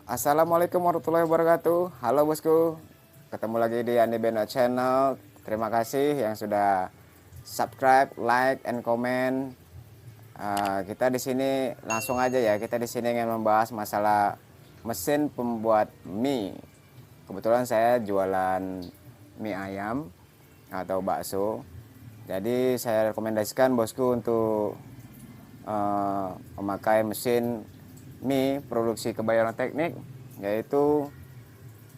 Assalamualaikum warahmatullahi wabarakatuh. Halo bosku, ketemu lagi di Andi Beno Channel. Terima kasih yang sudah subscribe, like, and comment. Kita di sini langsung aja ya. Kita di sini ingin membahas masalah mesin pembuat mie. Kebetulan saya jualan mie ayam atau bakso. Jadi saya rekomendasikan bosku untuk memakai mesin mie produksi Kebayoran Teknik, yaitu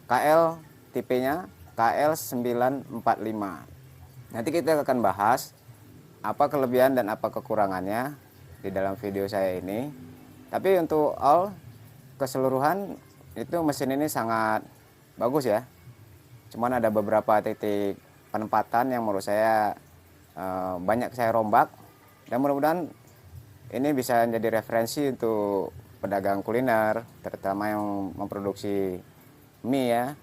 KL, tipenya KL945. Nanti kita akan bahas apa kelebihan dan apa kekurangannya di dalam video saya ini. Tapi untuk keseluruhan itu mesin ini sangat bagus ya. Cuman ada beberapa titik penempatan yang menurut saya banyak saya rombak, dan mudah-mudahan ini bisa menjadi referensi untuk pedagang kuliner, terutama yang memproduksi mie ya.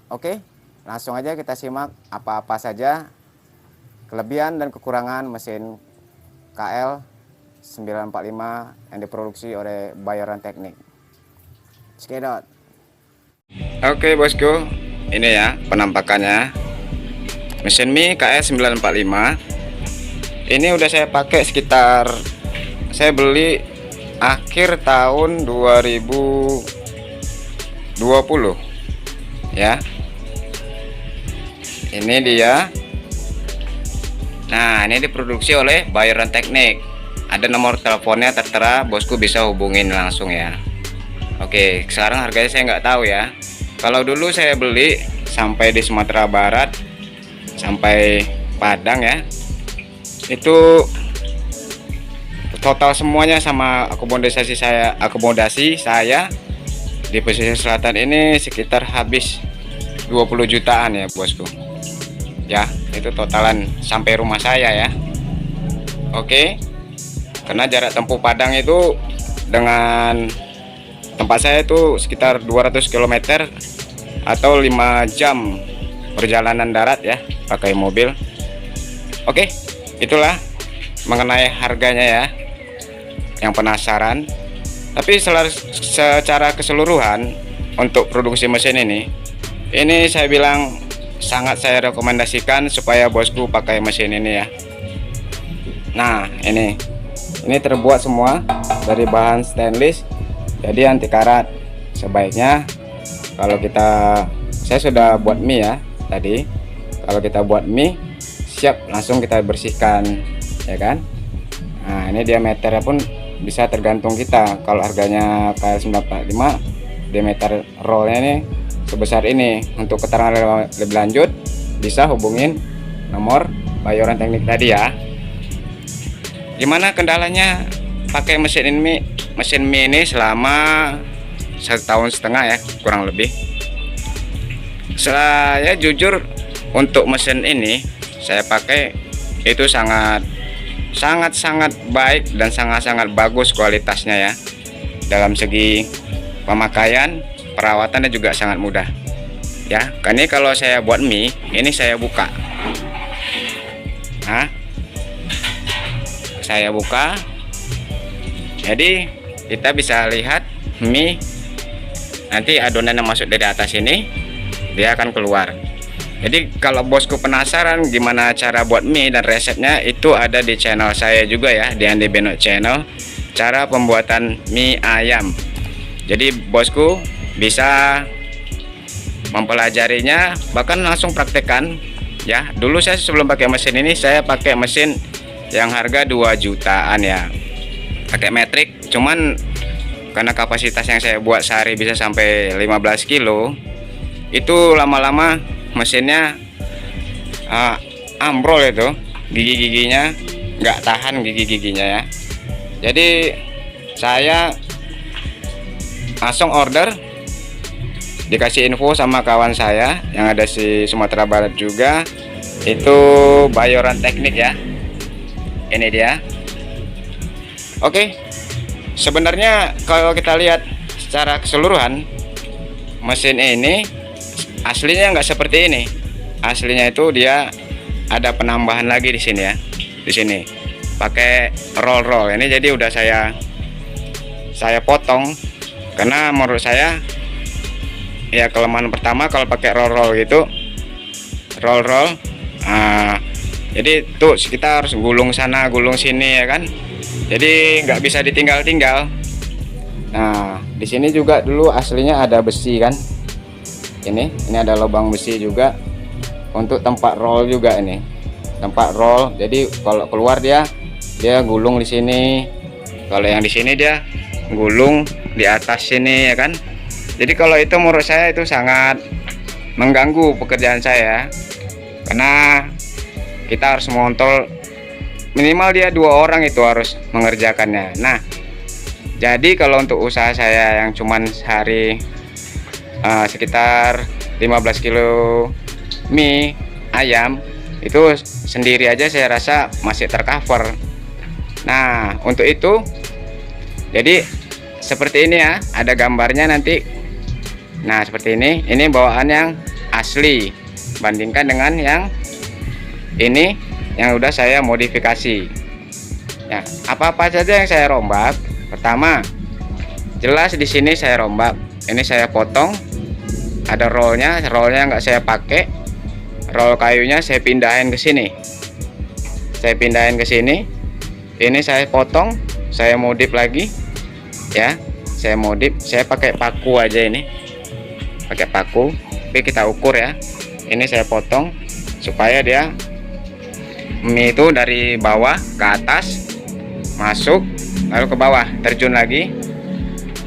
Oke, langsung aja kita simak apa-apa saja kelebihan dan kekurangan mesin KL 945 yang diproduksi oleh Bayoran Teknik. Skedot. Oke bosku, ini ya penampakannya mesin mie KL 945. Ini udah saya pakai sekitar, saya beli akhir tahun 2020 ya. Ini dia. Nah, ini diproduksi oleh Bayoran Teknik. Ada nomor teleponnya tertera, bosku bisa hubungin langsung ya. Oke, sekarang harganya saya nggak tahu ya. Kalau dulu saya beli sampai di Sumatera Barat, sampai Padang ya, itu total semuanya sama akomodasi saya di pesisir selatan ini sekitar habis 20 jutaan ya bosku ya. Itu totalan sampai rumah saya ya. Oke, karena jarak tempuh Padang itu dengan tempat saya itu sekitar 200 km atau 5 jam perjalanan darat ya pakai mobil. Oke, itulah mengenai harganya ya, yang penasaran. Tapi secara keseluruhan untuk produksi mesin ini saya bilang sangat saya rekomendasikan supaya bosku pakai mesin ini ya. Nah, ini terbuat semua dari bahan stainless, jadi anti karat. Sebaiknya kalau saya sudah buat mie ya tadi, kalau kita buat mie siap langsung kita bersihkan ya kan. Nah, ini diameternya pun bisa tergantung kita. Kalau harganya KL945, diameter rollnya ini sebesar ini. Untuk keterangan lebih lanjut bisa hubungin nomor Bayoran Teknik tadi ya. Gimana kendalanya pakai mesin mie ini selama 1,5 tahun ya kurang lebih. Saya jujur untuk mesin ini saya pakai itu sangat baik dan sangat bagus kualitasnya ya. Dalam segi pemakaian, perawatannya juga sangat mudah ya. Ini kalau saya buat mie ini saya buka. Nah, saya buka, jadi kita bisa lihat mie nanti adonan yang masuk dari atas ini dia akan keluar. Jadi kalau bosku penasaran gimana cara buat mie dan resepnya, itu ada di channel saya juga ya, di Andi Beno Channel, cara pembuatan mie ayam. Jadi bosku bisa mempelajarinya, bahkan langsung praktekkan ya. Dulu saya sebelum pakai mesin ini saya pakai mesin yang harga 2 jutaan ya, pakai metrik. Cuman karena kapasitas yang saya buat sehari bisa sampai 15 kilo, itu lama-lama mesinnya ambrol, itu gigi-giginya nggak tahan gigi-giginya ya. Jadi saya langsung order, dikasih info sama kawan saya yang ada di Sumatera Barat juga, itu Bayoran Teknik ya. Ini dia. Oke, sebenarnya kalau kita lihat secara keseluruhan mesin ini aslinya nggak seperti ini. Aslinya itu dia ada penambahan lagi di sini ya. Di sini pakai roll ini. Jadi udah saya potong Karena menurut saya ya kelemahan pertama kalau pakai roll gitu, roll jadi tuh kita harus gulung sana gulung sini ya kan, jadi nggak bisa ditinggal-tinggal. Nah di sini juga dulu aslinya ada besi kan, ini ada lubang besi juga untuk tempat roll juga, ini tempat roll. Jadi kalau keluar dia gulung di sini, kalau yang di sini dia gulung di atas sini ya kan. Jadi kalau itu menurut saya itu sangat mengganggu pekerjaan saya, karena kita harus mengontrol minimal dia 2 orang itu harus mengerjakannya. Nah jadi kalau untuk usaha saya yang cuman sehari sekitar 15 kilo mie ayam itu sendiri aja saya rasa masih tercover. Nah untuk itu jadi seperti ini ya, ada gambarnya nanti. Nah seperti ini bawaan yang asli bandingkan dengan yang ini yang udah saya modifikasi ya. Apa-apa saja yang saya rombak, pertama jelas di sini saya rombak, ini saya potong, ada rollnya nggak saya pakai, roll kayunya saya pindahin ke sini, ini saya potong, saya modif lagi ya, saya pakai paku aja, ini pakai paku, tapi kita ukur ya. Ini saya potong supaya dia mie itu dari bawah ke atas masuk, lalu ke bawah terjun lagi,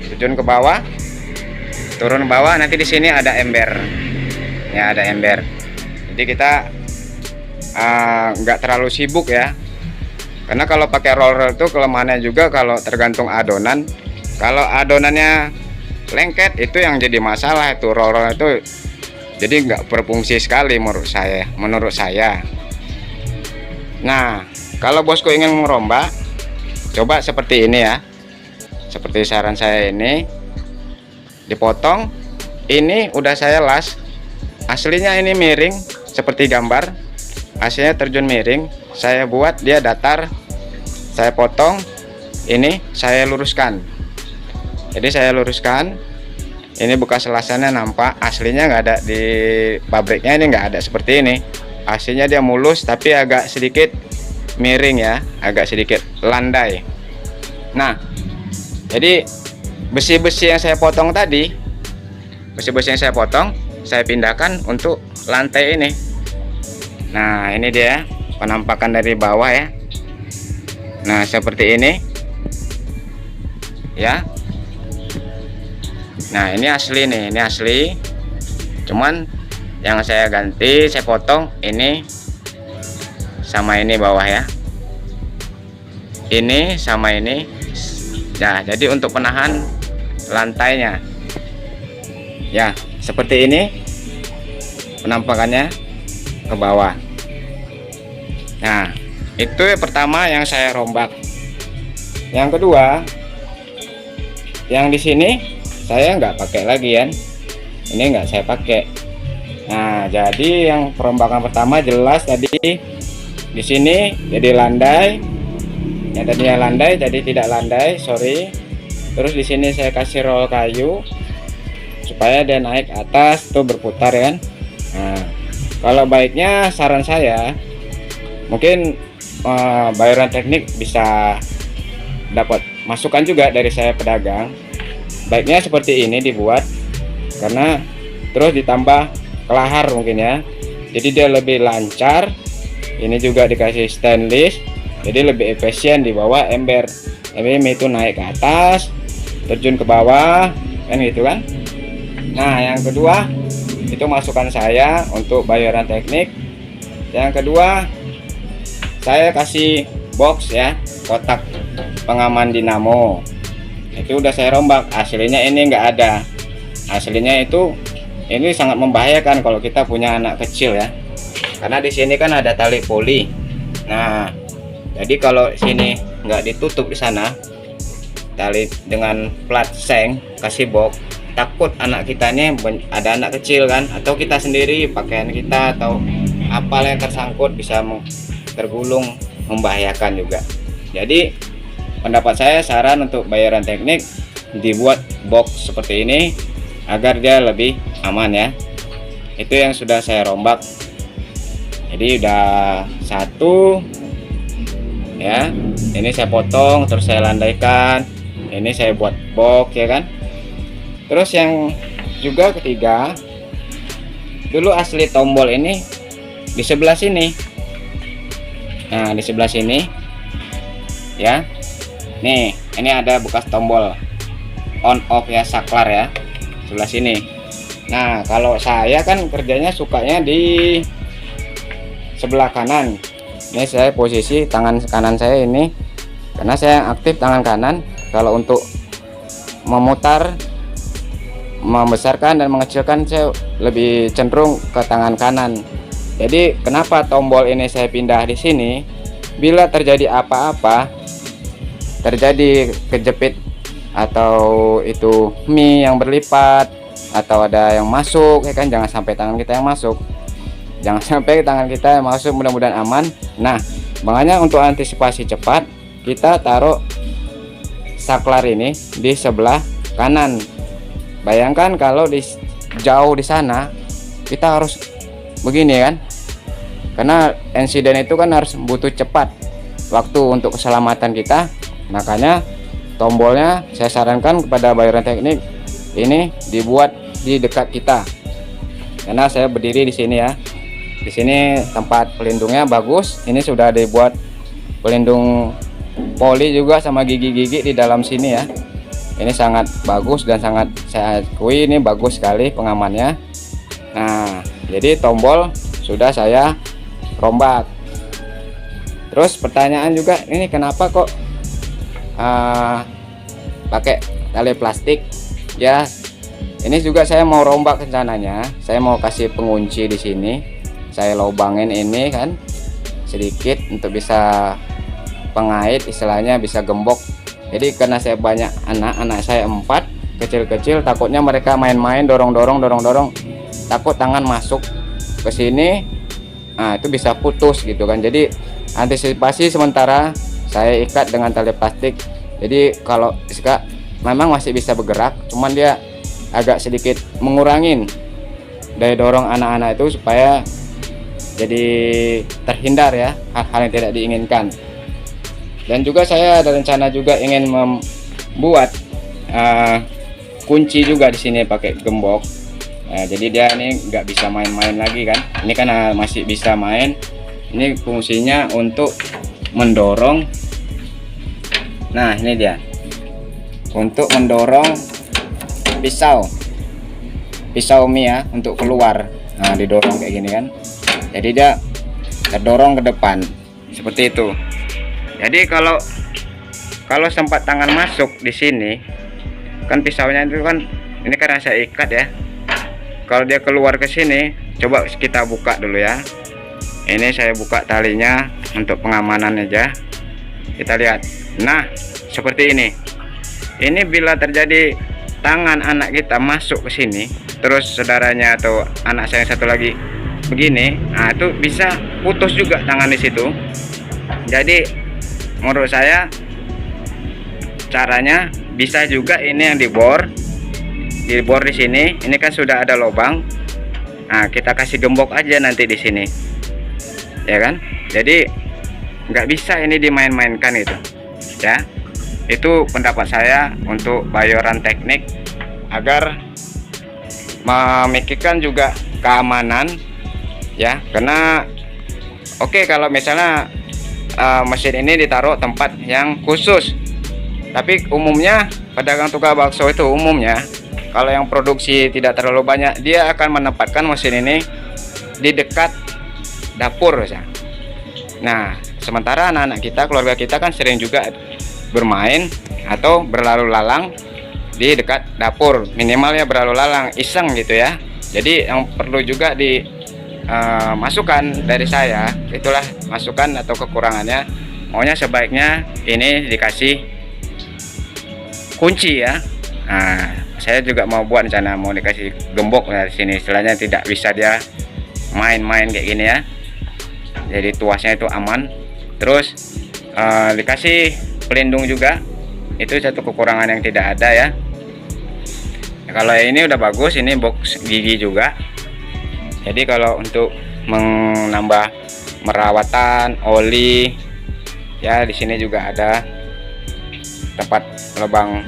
terjun ke bawah, turun ke bawah. Nanti di sini ada ember ya, ada ember. Jadi kita nggak terlalu sibuk ya, karena kalau pakai roller itu kelemahannya juga kalau tergantung adonan. Kalau adonannya lengket itu yang jadi masalah, itu roller itu jadi nggak berfungsi sekali menurut saya. Nah kalau bosku ingin merombak, coba seperti ini ya, seperti saran saya ini, dipotong. Ini udah saya las, aslinya ini miring seperti gambar, aslinya terjun miring, saya buat dia datar, saya potong, ini saya luruskan. Jadi saya luruskan, ini bekas lasannya nampak, aslinya nggak ada di pabriknya, ini nggak ada seperti ini. Aslinya dia mulus tapi agak sedikit miring ya, agak sedikit landai. Nah jadi besi-besi yang saya potong tadi, saya pindahkan untuk lantai ini. Nah ini dia penampakan dari bawah ya. Nah seperti ini ya. Nah ini asli nih, ini asli, cuman yang saya ganti, saya potong ini sama ini bawah ya, ini sama ini. Nah jadi untuk penahan lantainya ya, seperti ini penampakannya ke bawah. Nah itu yang pertama yang saya rombak. Yang kedua, yang di sini saya nggak pakai lagi kan, ini nggak saya pakai. Nah jadi yang perombakan pertama jelas tadi di sini jadi landai, yang tadinya landai jadi tidak landai, sorry. Terus di sini saya kasih roll kayu supaya dia naik atas tuh berputar ya kan. Nah kalau baiknya saran saya mungkin bayaran teknik bisa dapat masukan juga dari saya pedagang. Baiknya seperti ini dibuat, karena terus ditambah kelahar mungkin ya, jadi dia lebih lancar. Ini juga dikasih stainless, jadi lebih efisien di bawah ember. Tapi itu naik ke atas, terjun ke bawah kan gitu kan. Nah yang kedua itu masukan saya untuk bayaran teknik. Yang kedua saya kasih box ya, kotak pengaman dinamo. Itu udah saya rombak, aslinya ini nggak ada. Aslinya itu ini sangat membahayakan kalau kita punya anak kecil ya, karena di sini kan ada tali poli. Nah jadi kalau sini nggak ditutup di sana tali dengan plat seng, kasih box, takut anak kita ini ada anak kecil kan, atau kita sendiri pakaian kita atau apa yang tersangkut bisa tergulung, membahayakan juga. Jadi pendapat saya, saran untuk bayaran teknik dibuat box seperti ini agar dia lebih aman ya. Itu yang sudah saya rombak. Jadi udah satu ya, ini saya potong terus saya landaikan, ini saya buat box ya kan. Terus yang juga ketiga, dulu asli tombol ini di sebelah sini. Nah di sebelah sini ya, nih ini ada bekas tombol on off ya, saklar ya, sebelah sini. Nah kalau saya kan kerjanya sukanya di sebelah kanan. Ini saya posisi tangan kanan saya ini, karena saya aktif tangan kanan. Kalau untuk memutar, membesarkan dan mengecilkan, saya lebih cenderung ke tangan kanan. Jadi kenapa tombol ini saya pindah di sini? Bila terjadi apa-apa, terjadi kejepit atau itu mie yang berlipat atau ada yang masuk ya kan, jangan sampai tangan kita yang masuk. Jangan sampai tangan kita yang masuk, mudah-mudahan aman. Nah, makanya untuk antisipasi cepat, kita taruh saklar ini di sebelah kanan. Bayangkan kalau di jauh di sana, kita harus begini kan? Karena insiden itu kan harus butuh cepat waktu untuk keselamatan kita. Makanya tombolnya saya sarankan kepada bayaran teknik ini dibuat di dekat kita. Karena saya berdiri di sini ya. Di sini tempat pelindungnya bagus. Ini sudah dibuat pelindung poli juga sama gigi-gigi di dalam sini ya. Ini sangat bagus dan sangat saya akui ini bagus sekali pengamannya. Nah, jadi tombol sudah saya rombak. Terus pertanyaan juga, ini kenapa kok pakai tali plastik ya? Ini juga saya mau rombak rencananya. Saya mau kasih pengunci di sini. Saya lubangin ini kan sedikit untuk bisa pengait, istilahnya bisa gembok. Jadi karena saya banyak anak saya 4 kecil-kecil, takutnya mereka main-main dorong-dorong, takut tangan masuk ke sini, nah itu bisa putus gitu kan. Jadi antisipasi sementara saya ikat dengan tali plastik. Jadi kalau memang masih bisa bergerak, cuman dia agak sedikit mengurangin daya dorong anak-anak itu supaya jadi terhindar ya hal-hal yang tidak diinginkan. Dan juga saya ada rencana juga ingin membuat kunci juga di sini pakai gembok. Jadi dia ini nggak bisa main-main lagi kan. Ini kan masih bisa main. Ini fungsinya untuk mendorong. Nah ini dia, untuk mendorong pisau mie ya, untuk keluar. Nah didorong kayak gini kan. Jadi dia terdorong ke depan seperti itu. Jadi kalau sempat tangan masuk di sini kan, pisaunya itu kan ini karena saya ikat ya. Kalau dia keluar ke sini, coba kita buka dulu ya. Ini saya buka talinya untuk pengamanan aja. Kita lihat. Nah, seperti ini. Ini bila terjadi tangan anak kita masuk ke sini, terus saudaranya atau anak saya satu lagi begini, nah itu bisa putus juga tangan di situ. Jadi menurut saya caranya bisa juga ini yang dibor di sini. Ini kan sudah ada lubang. Nah kita kasih gembok aja nanti di sini ya kan. Jadi nggak bisa ini dimain-mainkan itu ya. Itu pendapat saya untuk bayoran teknik agar memikirkan juga keamanan ya. Karena oke, kalau misalnya mesin ini ditaruh tempat yang khusus, tapi umumnya pedagang tukang bakso itu umumnya kalau yang produksi tidak terlalu banyak, dia akan menempatkan mesin ini di dekat dapur ya. Nah sementara anak-anak kita, keluarga kita kan sering juga bermain atau berlalu lalang di dekat dapur, minimal ya berlalu lalang iseng gitu ya. Jadi yang perlu juga di masukan dari saya, itulah masukan atau kekurangannya. Maunya sebaiknya ini dikasih kunci ya. Nah saya juga mau buat rencana mau dikasih gembok dari sini, istilahnya tidak bisa dia main-main kayak gini ya. Jadi tuasnya itu aman. Terus dikasih pelindung juga Itu satu kekurangan yang tidak ada ya. Kalau ini udah bagus, ini box gigi juga. Jadi kalau untuk menambah merawatan oli ya, di sini juga ada tempat lubang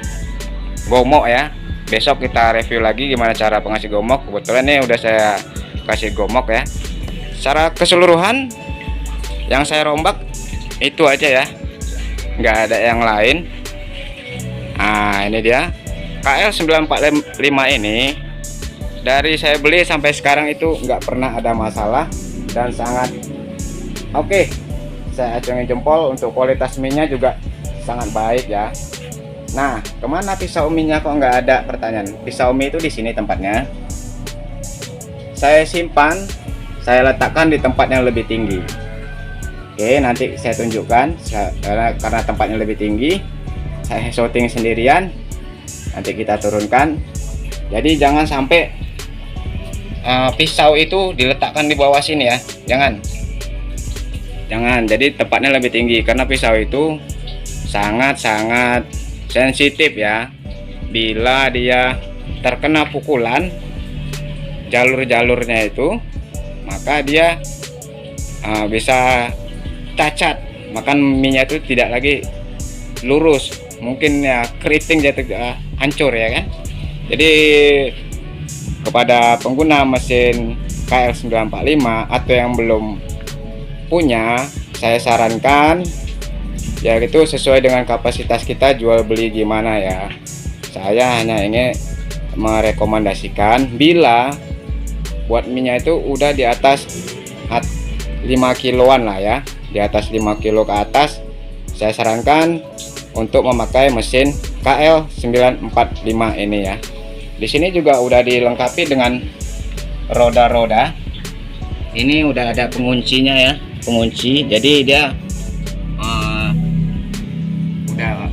gomok ya. Besok kita review lagi gimana cara pengasih gomok. Kebetulan ini udah saya kasih gomok ya. Secara keseluruhan yang saya rombak itu aja ya, nggak ada yang lain. Nah ini dia KL 945 ini, dari saya beli sampai sekarang itu nggak pernah ada masalah dan sangat oke. Saya acungin jempol, untuk kualitas minyak juga sangat baik ya. Nah, kemana pisau mie-nya kok nggak ada? Pertanyaan. Pisau mie itu di sini tempatnya. Saya simpan, saya letakkan di tempat yang lebih tinggi. Oke, nanti saya tunjukkan. Karena tempatnya lebih tinggi, saya shooting sendirian. Nanti kita turunkan. Jadi jangan sampai pisau itu diletakkan di bawah sini ya. Jangan. Jadi tempatnya lebih tinggi karena pisau itu sangat sensitif ya. Bila dia terkena pukulan jalur-jalurnya itu, maka dia bisa cacat, makan minyak itu tidak lagi lurus, mungkin ya keriting, jatuh hancur ya kan. Jadi kepada pengguna mesin KL 945 atau yang belum punya, saya sarankan ya itu sesuai dengan kapasitas kita jual beli gimana ya. Saya hanya ingin merekomendasikan bila buat minyak itu udah di atas 5 kiloan lah ya, di atas 5 kilo ke atas, saya sarankan untuk memakai mesin KL 945 ini ya. Di sini juga udah dilengkapi dengan roda-roda. Ini udah ada penguncinya ya, pengunci. Jadi dia udah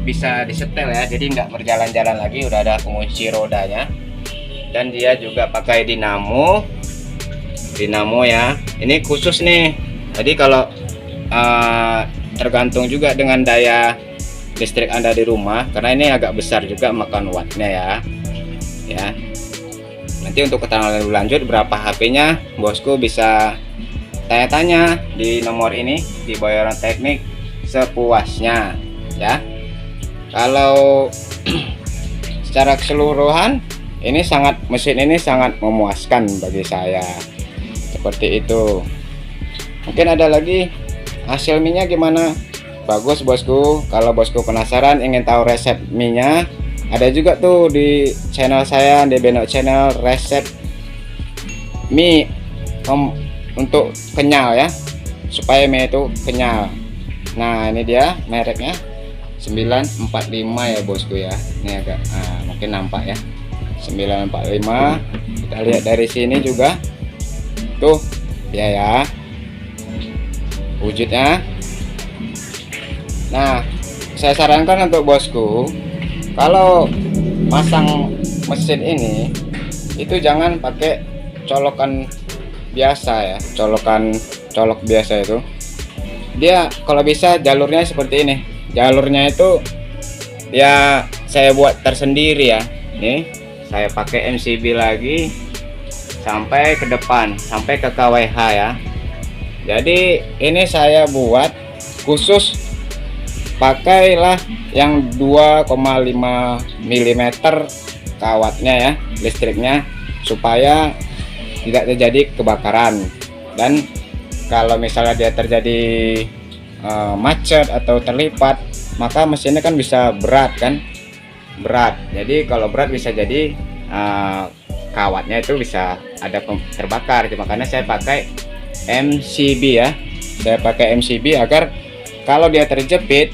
bisa disetel ya, jadi nggak berjalan-jalan lagi, udah ada pengunci rodanya. Dan dia juga pakai dinamo ya, ini khusus nih. Jadi kalau tergantung juga dengan daya listrik Anda di rumah, karena ini agak besar juga makan wattnya ya. Nanti untuk keterangan lebih lanjut berapa HP-nya, bosku bisa tanya-tanya di nomor ini di Boyoran Teknik sepuasnya ya. Kalau secara keseluruhan mesin ini sangat memuaskan bagi saya, seperti itu. Mungkin ada lagi hasil minyak gimana, bagus bosku. Kalau bosku penasaran ingin tahu resep minyak, ada juga tuh di channel saya, di Beno Channel, resep mie untuk kenyal ya, supaya mie itu kenyal. Nah ini dia mereknya 945 ya bosku ya. Ini agak mungkin nampak ya, 945. Kita lihat dari sini juga tuh ya wujudnya. Nah saya sarankan untuk bosku, kalau pasang mesin ini itu jangan pakai colokan biasa ya, colok biasa itu. Dia kalau bisa jalurnya seperti ini. Jalurnya itu ya saya buat tersendiri ya. Nih saya pakai MCB lagi sampai ke depan, sampai ke KWH ya. Jadi ini saya buat khusus, pakailah yang 2,5 mm kawatnya ya, listriknya, supaya tidak terjadi kebakaran. Dan kalau misalnya dia terjadi macet atau terlipat, maka mesinnya kan bisa berat. Jadi kalau berat bisa jadi kawatnya itu bisa ada terbakar. Makanya saya pakai MCB ya, saya pakai MCB agar kalau dia terjepit,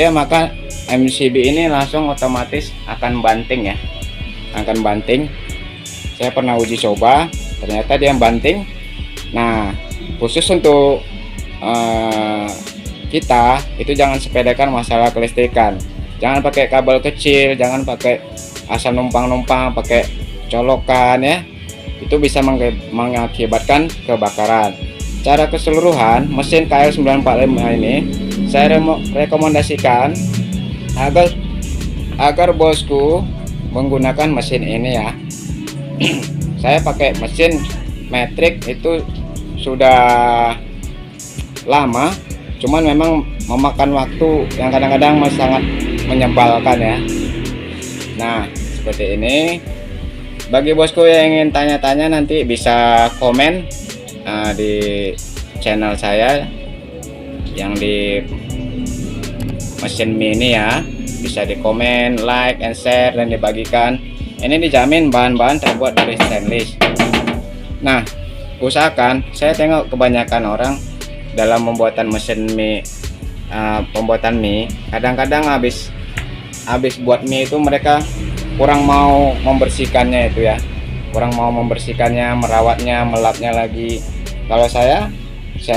maka MCB ini langsung otomatis akan banting ya, akan banting. Saya pernah uji coba, ternyata dia banting. Nah khusus untuk kita itu jangan sepedakan masalah kelistrikan. Jangan pakai kabel kecil, jangan pakai asal numpang-numpang, pakai colokan ya. Itu bisa mengakibatkan kebakaran. Cara keseluruhan mesin KL 945 ini saya rekomendasikan agar bosku menggunakan mesin ini ya. Saya pakai mesin metrik itu sudah lama, cuman memang memakan waktu yang kadang-kadang sangat menyebalkan ya. Nah seperti ini. Bagi bosku yang ingin tanya-tanya nanti bisa komen di channel saya yang di mesin mini ya, bisa di komen, like, and share, dan dibagikan. Ini dijamin bahan-bahan terbuat dari stainless. Nah usahakan, saya tengok kebanyakan orang dalam pembuatan mesin mie, pembuatan mie, kadang-kadang habis buat mie itu mereka kurang mau membersihkannya itu ya, kurang mau membersihkannya, merawatnya, melapnya lagi. Kalau saya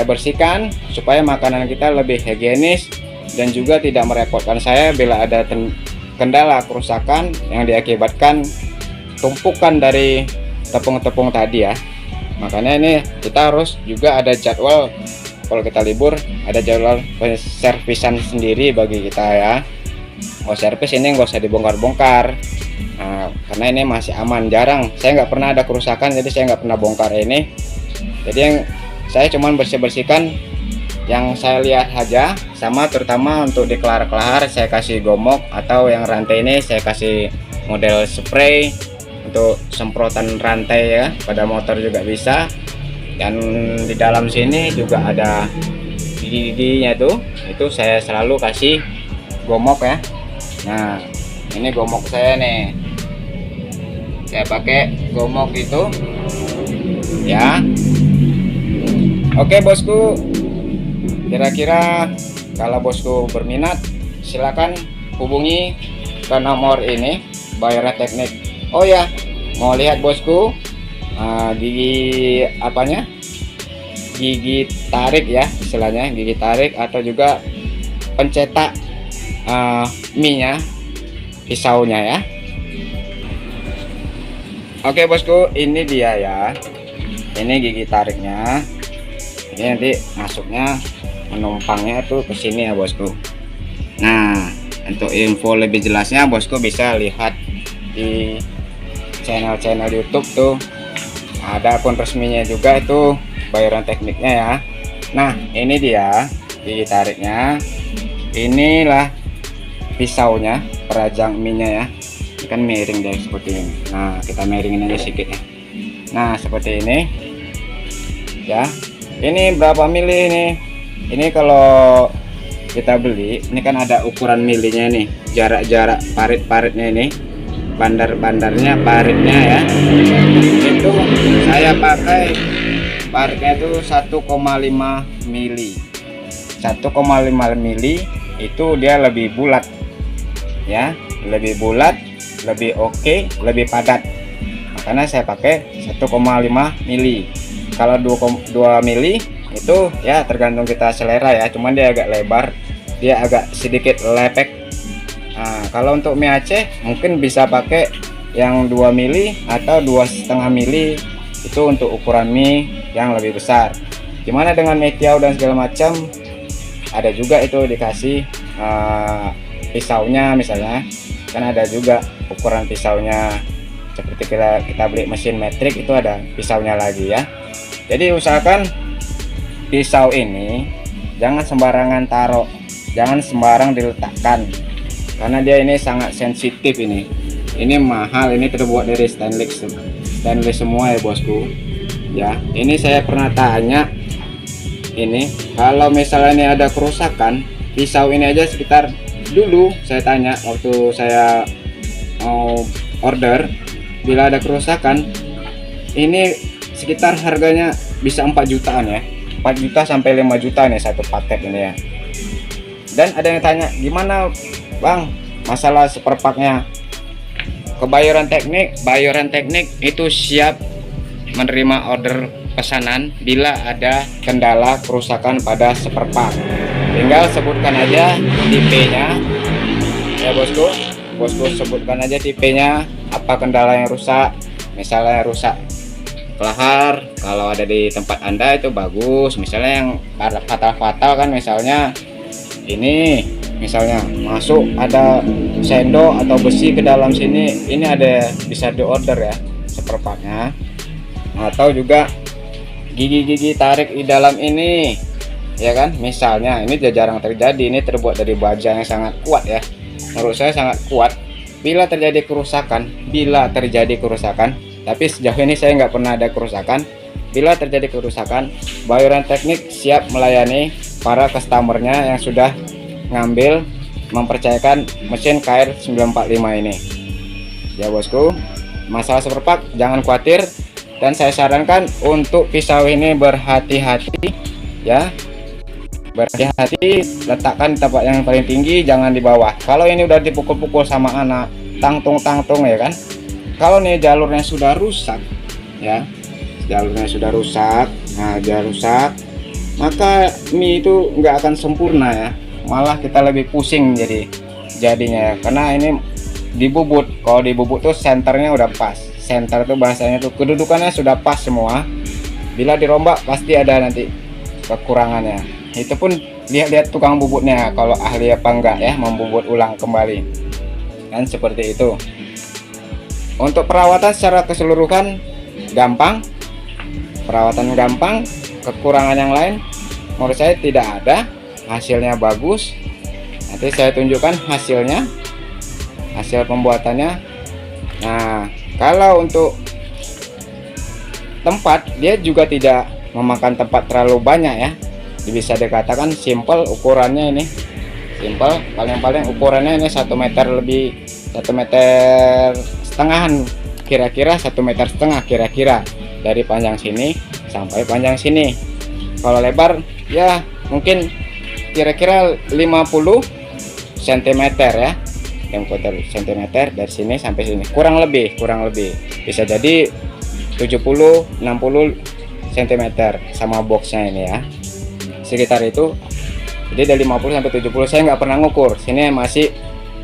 bersihkan supaya makanan kita lebih higienis dan juga tidak merepotkan saya bila ada kendala kerusakan yang diakibatkan tumpukan dari tepung-tepung tadi ya. Makanya ini kita harus juga ada jadwal, kalau kita libur ada jadwal servisan sendiri bagi kita ya. Kalau servis ini nggak usah dibongkar-bongkar. Nah, karena ini masih aman, jarang, saya nggak pernah ada kerusakan, jadi saya nggak pernah bongkar ini. Jadi yang saya cuman bersihkan yang saya lihat aja, sama terutama untuk di kelahar saya kasih gomok, atau yang rantai ini saya kasih model spray untuk semprotan rantai ya, pada motor juga bisa. Dan di dalam sini juga ada giginya tuh, itu saya selalu kasih gomok ya. Nah ini gomok saya nih, saya pakai gomok itu ya. Oke bosku, kira-kira kalau bosku berminat silakan hubungi ke nomor ini, Bayoran Teknik. Oh ya, mau lihat bosku gigi apanya, gigi tarik ya istilahnya, gigi tarik, atau juga pencetak mie nya, pisaunya ya. Oke bosku, ini dia ya, ini gigi tariknya. Ini nanti masuknya, menumpangnya tuh ke sini ya bosku. Nah untuk info lebih jelasnya bosku bisa lihat di channel YouTube tuh, ada akun resminya juga itu, Bayoran Tekniknya ya. Nah ini dia gigi tariknya, inilah pisaunya, perajang mie-nya ya. Ini kan miring deh seperti ini. Nah kita miringin aja sedikit ya. Nah seperti ini ya. Ini berapa mili ini? Ini kalau kita beli, ini kan ada ukuran milinya nih, jarak-jarak parit-paritnya ini, bandar-bandarnya, paritnya ya. Itu saya pakai paritnya itu 1,5 mili. 1,5 mili itu dia lebih bulat ya, lebih bulat, lebih oke, lebih padat. Makanya saya pakai 1,5 mili. Kalau 2 mili itu ya tergantung kita selera ya, cuman dia agak lebar, dia agak sedikit lepek. Nah, kalau untuk mie Aceh mungkin bisa pakai yang 2 mili atau 2,5 mili, itu untuk ukuran mie yang lebih besar. Gimana dengan mie tiaw dan segala macam, ada juga itu dikasih pisaunya misalnya, kan ada juga ukuran pisaunya. Seperti kita beli mesin metrik itu ada pisaunya lagi ya. Jadi usahakan pisau ini jangan sembarangan taruh, jangan sembarang diletakkan, karena dia ini sangat sensitif. Ini mahal, ini terbuat dari stainless semua ya bosku ya. Ini saya pernah tanya, ini kalau misalnya ini ada kerusakan pisau ini aja, sekitar dulu saya tanya waktu saya mau order, bila ada kerusakan ini sekitar harganya bisa 4 jutaan ya, 4 juta sampai 5 juta nih satu paket ini ya. Dan ada yang tanya, gimana bang masalah seperpaknya? Ke Bayoran Teknik itu siap menerima order pesanan bila ada kendala kerusakan pada seperpak. Tinggal sebutkan aja tipenya ya bosku, sebutkan aja tipenya, apa kendala yang rusak. Misalnya rusak kelahar, kalau ada di tempat Anda itu bagus. Misalnya yang fatal kan, misalnya ini misalnya masuk ada sendok atau besi ke dalam sini, ini ada bisa diorder ya seperempatnya. Atau juga gigi-gigi tarik di dalam ini, ya kan, misalnya ini jarang terjadi, ini terbuat dari baja yang sangat kuat ya, menurut saya sangat kuat. Bila terjadi kerusakan, tapi sejauh ini saya nggak pernah ada kerusakan. Bila terjadi kerusakan, Bayoran Teknik siap melayani para customernya yang sudah ngambil mempercayakan mesin KR 945 ini ya bosku. Masalah seperpak jangan khawatir, dan saya sarankan untuk pisau ini berhati-hati ya, berhati-hati, letakkan di tempat yang paling tinggi, jangan di bawah. Kalau ini udah dipukul-pukul sama anak, tangtung ya kan. Kalau nih jalurnya sudah rusak ya, jalurnya sudah rusak, maka mie itu nggak akan sempurna ya, malah kita lebih pusing jadinya ya. Karena ini dibubut, kalau dibubut tuh senternya udah pas, center tuh bahasanya tuh kedudukannya sudah pas semua. Bila dirombak pasti ada nanti kekurangannya. Itu pun lihat-lihat tukang bubutnya kalau ahli apa enggak ya, membubut ulang kembali kan, seperti itu. Untuk perawatan secara keseluruhan gampang, kekurangan yang lain menurut saya tidak ada, hasilnya bagus. Nanti saya tunjukkan hasil pembuatannya. Nah, kalau untuk tempat, dia juga tidak memakan tempat terlalu banyak ya, bisa dikatakan simple ukurannya. Ini simple, paling ukurannya ini 1 meter lebih, 1 meter setengahan, kira-kira 1 meter setengah kira-kira, dari panjang sini sampai panjang sini. Kalau lebar ya mungkin kira-kira 50 cm ya, 50 cm dari sini sampai sini, kurang lebih bisa jadi 70-60 cm sama boxnya ini ya, sekitar itu. Jadi dari 50 sampai 70, saya nggak pernah ngukur, sini masih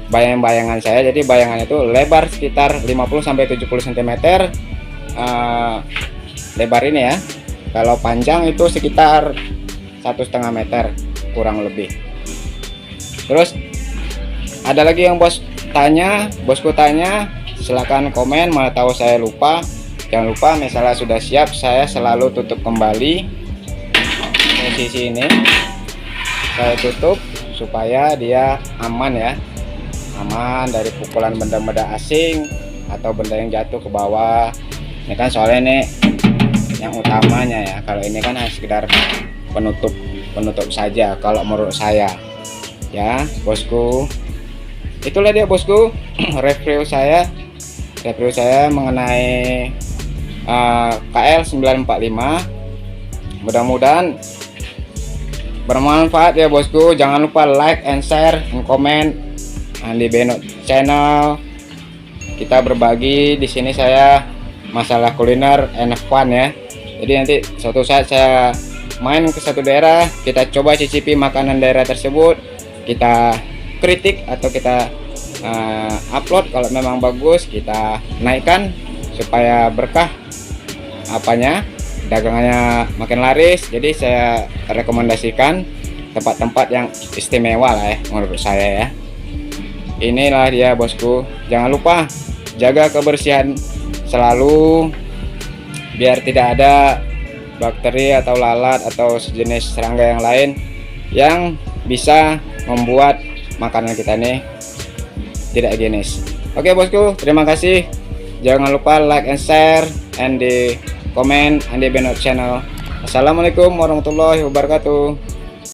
bayangan saya. Jadi bayangannya itu lebar sekitar 50 sampai 70 cm lebar ini ya. Kalau panjang itu sekitar 1,5 meter kurang lebih. Terus ada lagi yang bosku tanya, silahkan komen, mana tahu saya lupa. Jangan lupa, misalnya sudah siap, saya selalu tutup kembali posisi ini, saya tutup supaya dia aman ya, aman dari pukulan benda-benda asing atau benda yang jatuh ke bawah. Ini kan soalnya ini yang utamanya ya, kalau ini kan hanya sekedar penutup saja kalau menurut saya ya bosku. Itulah dia bosku review saya mengenai KL 945. Mudah-mudahan bermanfaat ya bosku. Jangan lupa like and share and comment Andi Benot channel. Kita berbagi di sini, saya masalah kuliner and fun ya. Jadi nanti suatu saat saya main ke satu daerah, kita coba cicipi makanan daerah tersebut, kita kritik atau kita upload. Kalau memang bagus kita naikkan supaya berkah dagangannya makin laris. Jadi saya rekomendasikan tempat-tempat yang istimewa lah ya menurut saya ya. Inilah dia bosku. Jangan lupa jaga kebersihan selalu biar tidak ada bakteri atau lalat atau sejenis serangga yang lain yang bisa membuat makanan kita ini tidak higienis. Oke bosku, terima kasih. Jangan lupa like and share and di komen Andi Benot channel. Assalamualaikum warahmatullahi wabarakatuh.